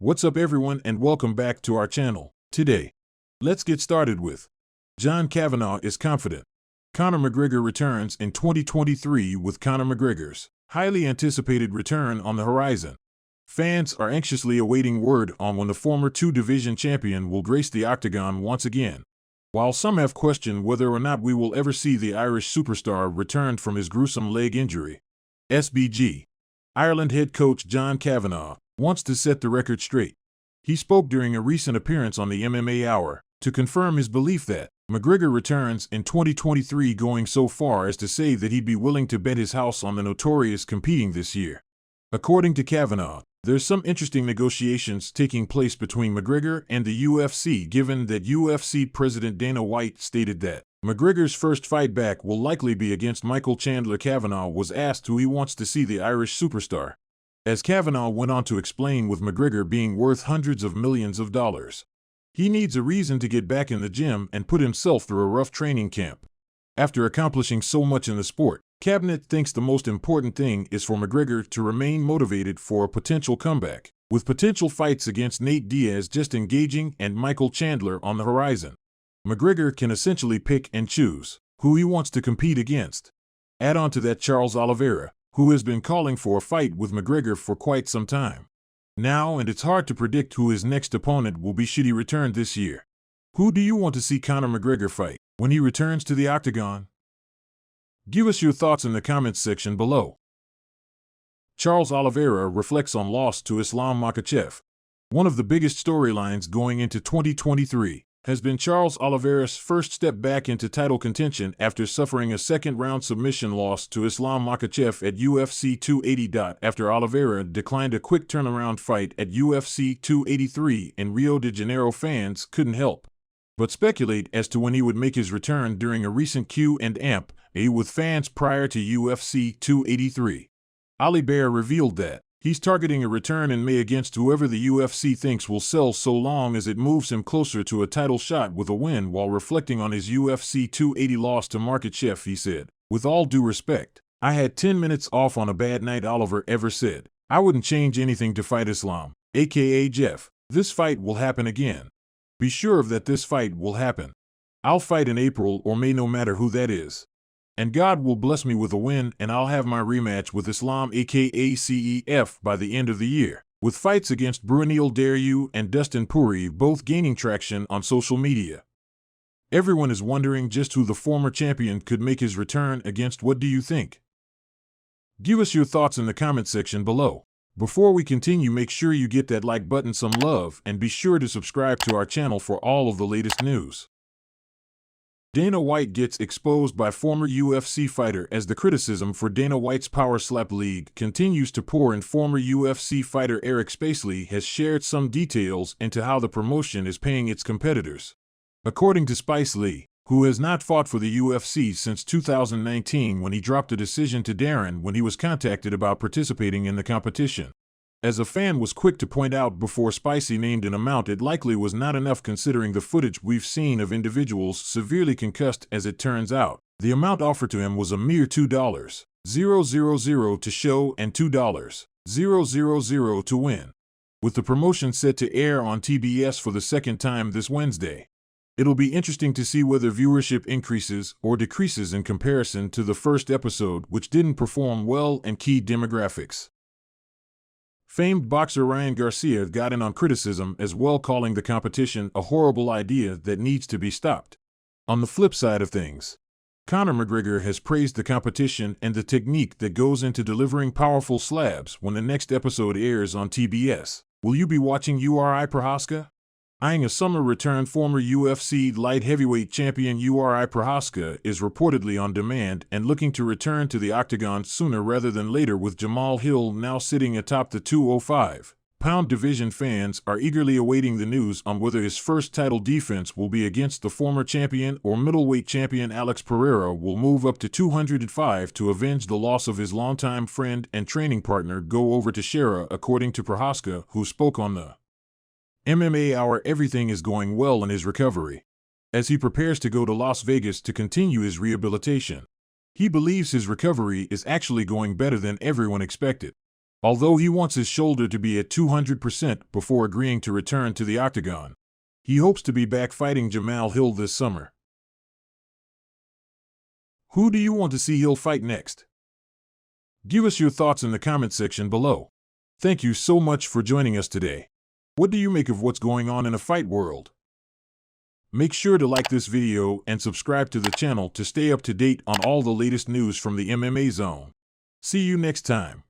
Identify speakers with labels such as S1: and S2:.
S1: What's up everyone and welcome back to our channel. Today, let's get started with John Kavanagh is confident. Conor McGregor returns in 2023 with Conor McGregor's highly anticipated return on the horizon. Fans are anxiously awaiting word on when the former two-division champion will grace the octagon once again. While some have questioned whether or not we will ever see the Irish superstar returned from his gruesome leg injury, SBG, Ireland head coach John Kavanagh wants to set the record straight. He spoke during a recent appearance on the MMA Hour to confirm his belief that McGregor returns in 2023, going so far as to say that he'd be willing to bet his house on the Notorious competing this year. According to Kavanagh, there's some interesting negotiations taking place between McGregor and the UFC, given that UFC President Dana White stated that McGregor's first fight back will likely be against Michael Chandler. Kavanagh was asked who he wants to see the Irish superstar, as Kavanagh went on to explain, with McGregor being worth hundreds of millions of dollars, he needs a reason to get back in the gym and put himself through a rough training camp. After accomplishing so much in the sport, Kavanagh thinks the most important thing is for McGregor to remain motivated for a potential comeback, with potential fights against Nate Diaz just engaging and Michael Chandler on the horizon. McGregor can essentially pick and choose who he wants to compete against. Add on to that Charles Oliveira, who has been calling for a fight with McGregor for quite some time now, and it's hard to predict who his next opponent will be should he return this year. Who do you want to see Conor McGregor fight when he returns to the octagon? Give us your thoughts in the comments section below. Charles Oliveira reflects on loss to Islam Makhachev. One of the biggest storylines going into 2023 has been Charles Oliveira's first step back into title contention after suffering a second-round submission loss to Islam Makhachev at UFC 280. After Oliveira declined a quick turnaround fight at UFC 283 in Rio de Janeiro, fans couldn't help but speculate as to when he would make his return during a recent Q&A with fans prior to UFC 283. Oliveira revealed that he's targeting a return in May against whoever the UFC thinks will sell, so long as it moves him closer to a title shot with a win. While reflecting on his UFC 280 loss to Makhachev, he said, "With all due respect, I had 10 minutes off on a bad night." Oliver ever said, "I wouldn't change anything to fight Islam, aka Jeff. This fight will happen again. Be sure of that, this fight will happen. I'll fight in April or May, no matter who that is. And God will bless me with a win, and I'll have my rematch with Islam, aka CEF, by the end of the year, with fights against Brunel Dariu and Dustin Poirier both gaining traction on social media." Everyone is wondering just who the former champion could make his return against. What do you think? Give us your thoughts in the comment section below. Before we continue, make sure you get that like button some love, and be sure to subscribe to our channel for all of the latest news. Dana White gets exposed by former UFC fighter. As the criticism for Dana White's Power Slap League continues to pour in, former UFC fighter Eric Spacely has shared some details into how the promotion is paying its competitors. According to Spacely, who has not fought for the UFC since 2019 when he dropped a decision to Darren when he was contacted about participating in the competition. As a fan was quick to point out before Spicey named an amount, it likely was not enough considering the footage we've seen of individuals severely concussed. As it turns out, the amount offered to him was a mere $2,000 to show and $2,000 to win. With the promotion set to air on TBS for the second time this Wednesday, it'll be interesting to see whether viewership increases or decreases in comparison to the first episode, which didn't perform well in key demographics. Famed boxer Ryan Garcia got in on criticism as well, calling the competition a horrible idea that needs to be stopped. On the flip side of things, Conor McGregor has praised the competition and the technique that goes into delivering powerful slabs. When the next episode airs on TBS, will you be watching URI Prohaska? Eyeing a summer return, former UFC light heavyweight champion URI Prohaska is reportedly on demand and looking to return to the octagon sooner rather than later, with Jamal Hill now sitting atop the 205-pound division. Fans are eagerly awaiting the news on whether his first title defense will be against the former champion or middleweight champion. Alex Pereira will move up to 205 to avenge the loss of his longtime friend and training partner Go Over to Shera, according to Prohaska, who spoke on the MMA Hour. Everything is going well in his recovery as he prepares to go to Las Vegas to continue his rehabilitation. He believes his recovery is actually going better than everyone expected. Although he wants his shoulder to be at 200% before agreeing to return to the octagon, he hopes to be back fighting Jamahal Hill this summer. Who do you want to see Hill fight next? Give us your thoughts in the comment section below. Thank you so much for joining us today. What do you make of what's going on in the fight world? Make sure to like this video and subscribe to the channel to stay up to date on all the latest news from the MMA zone. See you next time.